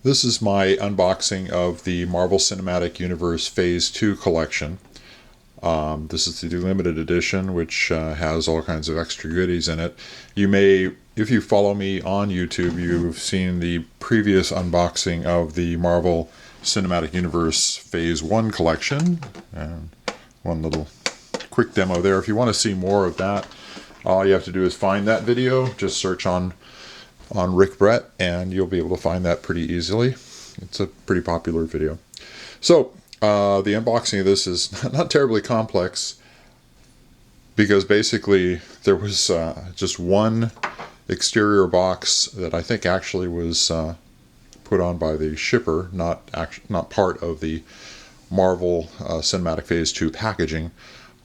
This is my unboxing of the Marvel Cinematic Universe Phase 2 collection. This is the limited edition, which has all kinds of extra goodies in it. You may, if you follow me on YouTube, you've seen the previous unboxing of the Marvel Cinematic Universe Phase 1 collection. And one little quick demo there. If you want to see more of that, all you have to do is find that video. Just search on Rick Brett, and you'll be able to find that pretty easily. It's a pretty popular video. So the unboxing of this is not terribly complex, because basically there was just one exterior box that I think actually was put on by the shipper, not part of the Marvel Cinematic Phase 2 packaging,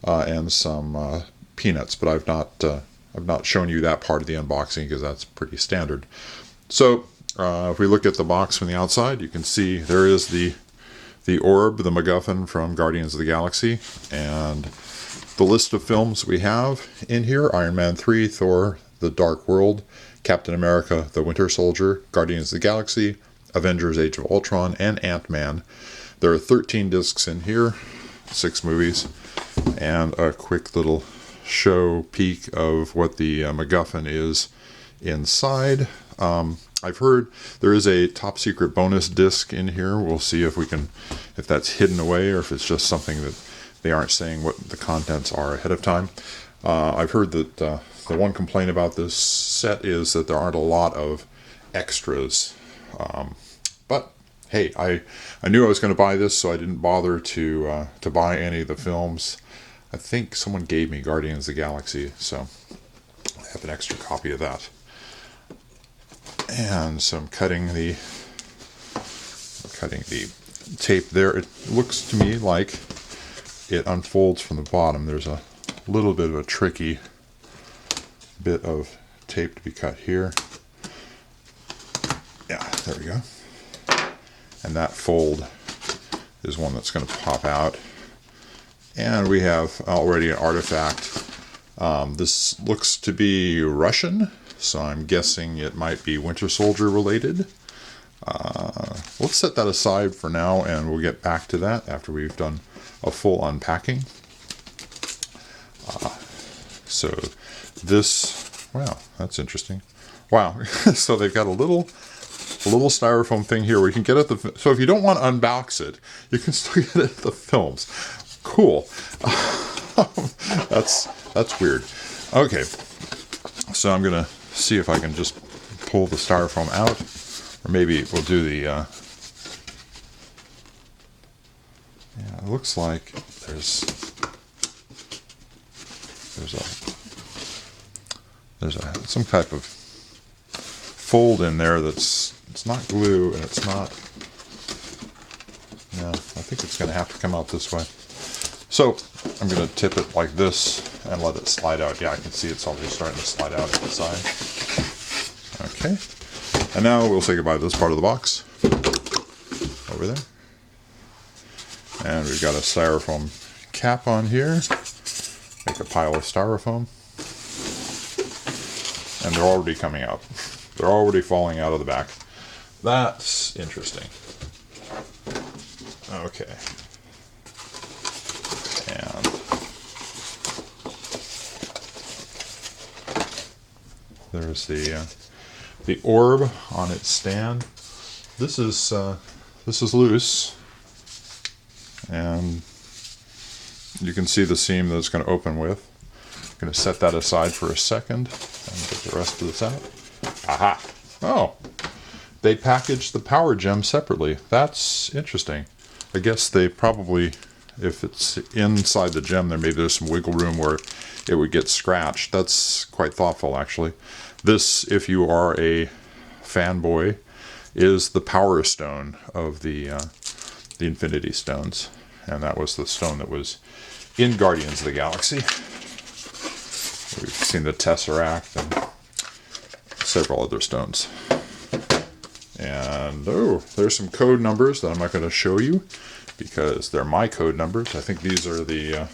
and some peanuts, but I've not shown you that part of the unboxing because that's pretty standard. So if we look at the box from the outside, you can see there is the orb, the MacGuffin from Guardians of the Galaxy, and the list of films we have in here: Iron Man 3, Thor, The Dark World, Captain America, The Winter Soldier, Guardians of the Galaxy, Avengers Age of Ultron, and Ant-Man. There are 13 discs in here, 6 movies, and a quick little show peek of what the MacGuffin is inside. I've heard there is a top secret bonus disc in here. We'll see if that's hidden away, or if it's just something that they aren't saying what the contents are ahead of time. I've heard that the one complaint about this set is that there aren't a lot of extras. But hey, I knew I was going to buy this, so I didn't bother to buy any of the films. I think someone gave me Guardians of the Galaxy, so I have an extra copy of that. And so I'm cutting the tape there. It looks to me like it unfolds from the bottom. There's a little bit of a tricky bit of tape to be cut here. Yeah, there we go. And that fold is one that's going to pop out. And we have already an artifact. This looks to be Russian, so I'm guessing it might be Winter Soldier related. Let's set that aside for now, and we'll get back to that after we've done a full unpacking. So this, wow, that's interesting. Wow, so they've got a little styrofoam thing here where you can get at the, so if you don't want to unbox it, you can still get at the films. Cool. That's weird. Okay, so I'm gonna see if I can just pull the styrofoam out, or maybe we'll do the yeah, it looks like there's some type of fold in there it's not glue, and it's not, yeah, I think it's gonna have to come out this way. So I'm going to tip it like this and let it slide out. Yeah, I can see it's already starting to slide out at the side. Okay. And now we'll say goodbye to this part of the box. Over there. And we've got a styrofoam cap on here. Make a pile of styrofoam. And they're already coming out. They're already falling out of the back. That's interesting. Okay. And there's the orb on its stand. This is loose, and you can see the seam that it's going to open with. I'm going to set that aside for a second and get the rest of this out. Aha! Oh, they packaged the power gem separately. That's interesting. I guess they probably, if it's inside the gem, there's some wiggle room where it would get scratched. That's quite thoughtful, actually. This, if you are a fanboy, is the power stone of the Infinity Stones, and that was the stone that was in Guardians of the Galaxy. We've seen the Tesseract and several other stones. And oh, there's some code numbers that I'm not going to show you, because they're my code numbers. I think these are the,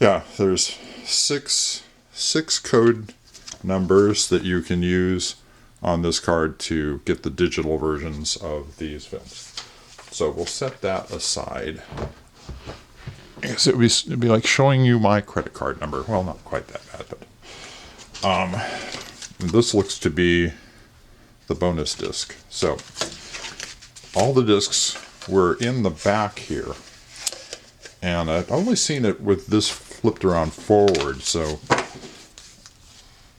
yeah, there's six code numbers that you can use on this card to get the digital versions of these films. So we'll set that aside. I guess it'd be like showing you my credit card number. Well, not quite that bad, but this looks to be the bonus disc. So all the discs were in the back here, and I've only seen it with this flipped around forward. So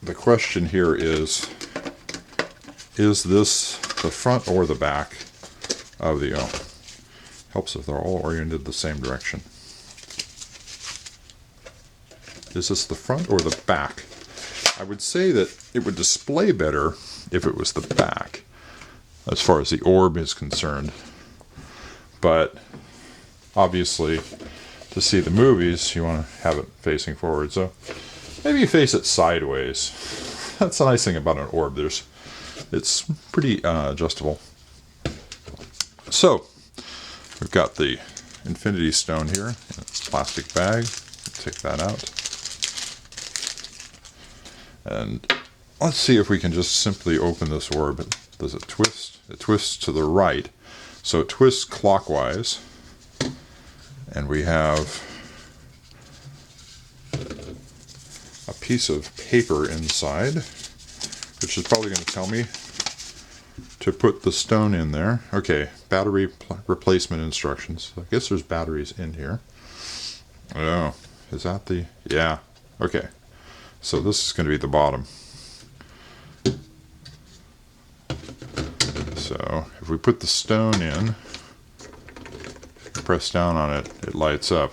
the question here is this the front or the back of the helps if they're all oriented the same direction. Is this the front or the back? I would say that it would display better if it was the back, as far as the orb is concerned. But obviously, to see the movies, you want to have it facing forward. So maybe you face it sideways. That's the nice thing about an orb. It's pretty adjustable. So we've got the Infinity Stone here in its plastic bag. Take that out. And let's see if we can just simply open this orb. Does it twist? It twists to the right. So it twists clockwise. And we have a piece of paper inside, which is probably going to tell me to put the stone in there. Okay, battery replacement instructions. I guess there's batteries in here. Oh, is that the... Yeah, okay. So this is going to be the bottom. So if we put the stone in, press down on it, it lights up.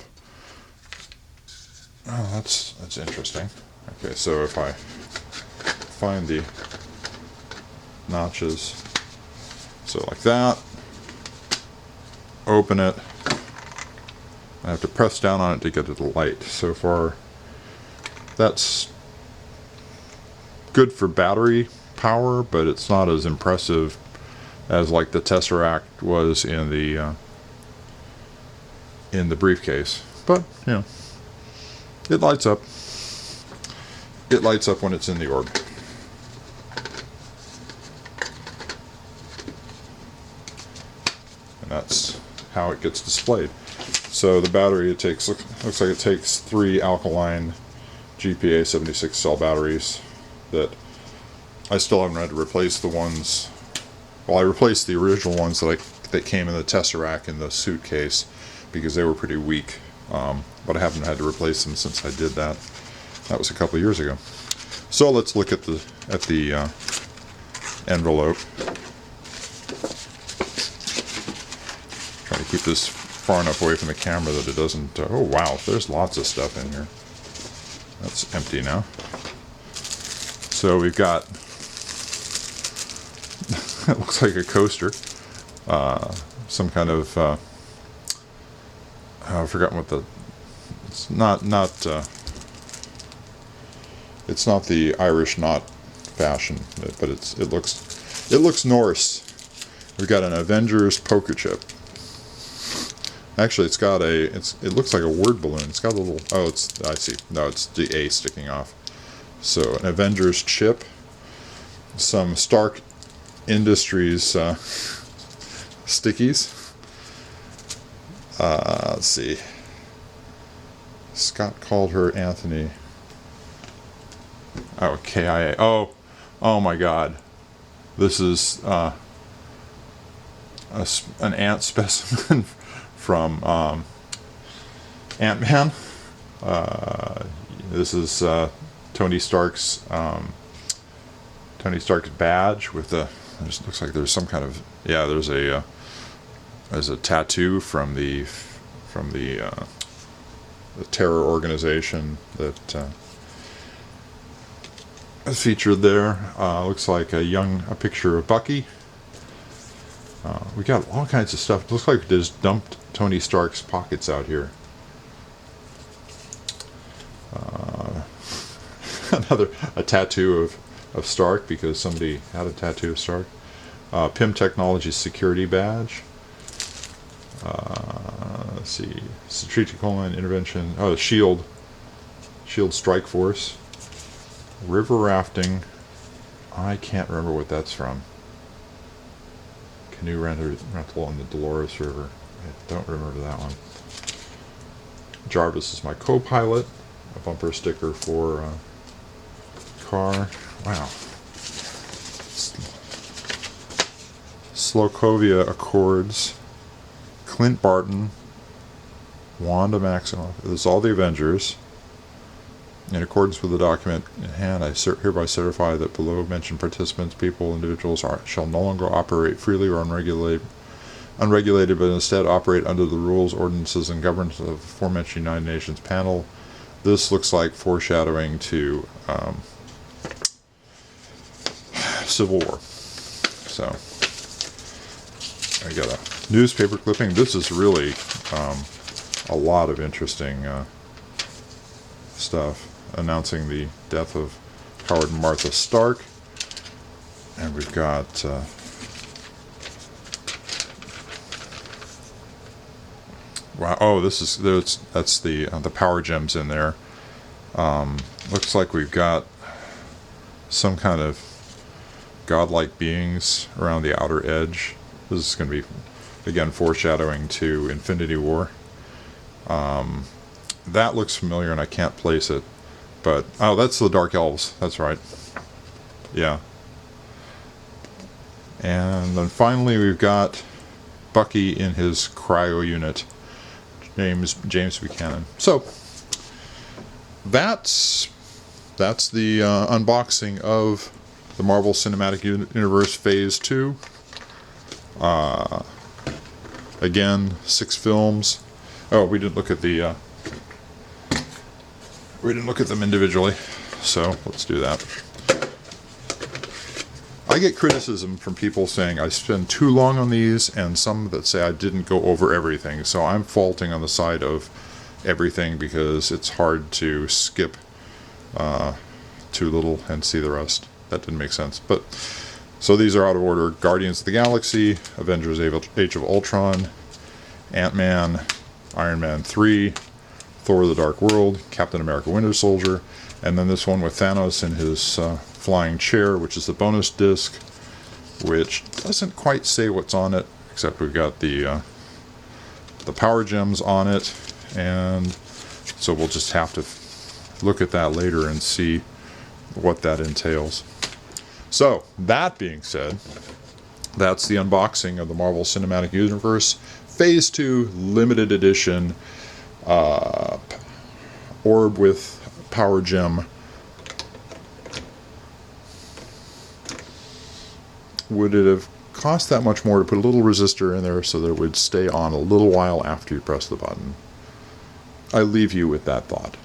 Oh, that's interesting. Okay, so if I find the notches, so like that, open it, I have to press down on it to get it to light. So far, that's good for battery power, but it's not as impressive as like the Tesseract was in the briefcase. But you know, it lights up. It lights up when it's in the orb. And that's how it gets displayed. So the battery, it takes, looks like it takes 3 alkaline GPA 76 cell batteries that I still haven't had to replace the ones. Well, I replaced the original ones that came in the Tesseract in the suitcase because they were pretty weak. But I haven't had to replace them since I did that. That was a couple of years ago. So let's look at the envelope. Try to keep this far enough away from the camera that it doesn't... oh wow, there's lots of stuff in here. That's empty now. So we've got... it looks like a coaster. Some kind of... I've forgotten what the... It's not it's not the Irish knot fashion, but it looks Norse. We've got an Avengers poker chip. Actually, it looks like a word balloon. It's got a little... Oh, I see. No, it's the A sticking off. So an Avengers chip, some Stark Industries stickies. Let's see. Scott called her Anthony. Oh, KIA. Oh my God. This is an ant specimen from Ant-Man. This is Tony Stark's badge with the... It looks like there's some kind of... Yeah, there's a tattoo from the terror organization that is featured there. Looks like a picture of Bucky. We got all kinds of stuff. It looks like they just dumped Tony Stark's pockets out here. A tattoo of Stark because somebody had a tattoo of Stark. PIM Technologies security badge. Let's see, Strategic Homeland Intervention. Oh, the Shield Strike Force. River rafting. I can't remember what that's from. Canoe rental on the Dolores River. I don't remember that one. Jarvis is my co-pilot. A bumper sticker for car. Wow. Slocovia Accords. Clint Barton. Wanda Maximoff. This is all the Avengers. In accordance with the document in hand, I hereby certify that below mentioned participants, individuals shall no longer operate freely or unregulated, but instead operate under the rules, ordinances, and governance of the aforementioned United Nations panel. This looks like foreshadowing to Civil War. So, I got a newspaper clipping. This is really a lot of interesting stuff, announcing the death of Howard and Martha Stark. And we've got wow, oh, that's the power gems in there. Looks like we've got some kind of godlike beings around the outer edge. This is going to be, again, foreshadowing to Infinity War. That looks familiar and I can't place it, but oh, that's the Dark Elves. That's right. Yeah. And then finally we've got Bucky in his cryo unit. James Buchanan. So that's the unboxing of the Marvel Cinematic Universe Phase 2. Again, 6 films. Oh, we didn't look at them individually, so let's do that. I get criticism from people saying I spend too long on these, and some that say I didn't go over everything, so I'm faulting on the side of everything because it's hard to skip too little and see the rest. That didn't make sense. But so these are out of order: Guardians of the Galaxy, Avengers Age of Ultron, Ant-Man, Iron Man 3, Thor: The Dark World, Captain America: Winter Soldier, and then this one with Thanos in his flying chair, which is the bonus disc, which doesn't quite say what's on it, except we've got the power gems on it, and so we'll just have to look at that later and see what that entails. So, that being said, that's the unboxing of the Marvel Cinematic Universe Phase 2 Limited Edition orb with power gem. Would it have cost that much more to put a little resistor in there so that it would stay on a little while after you press the button? I leave you with that thought.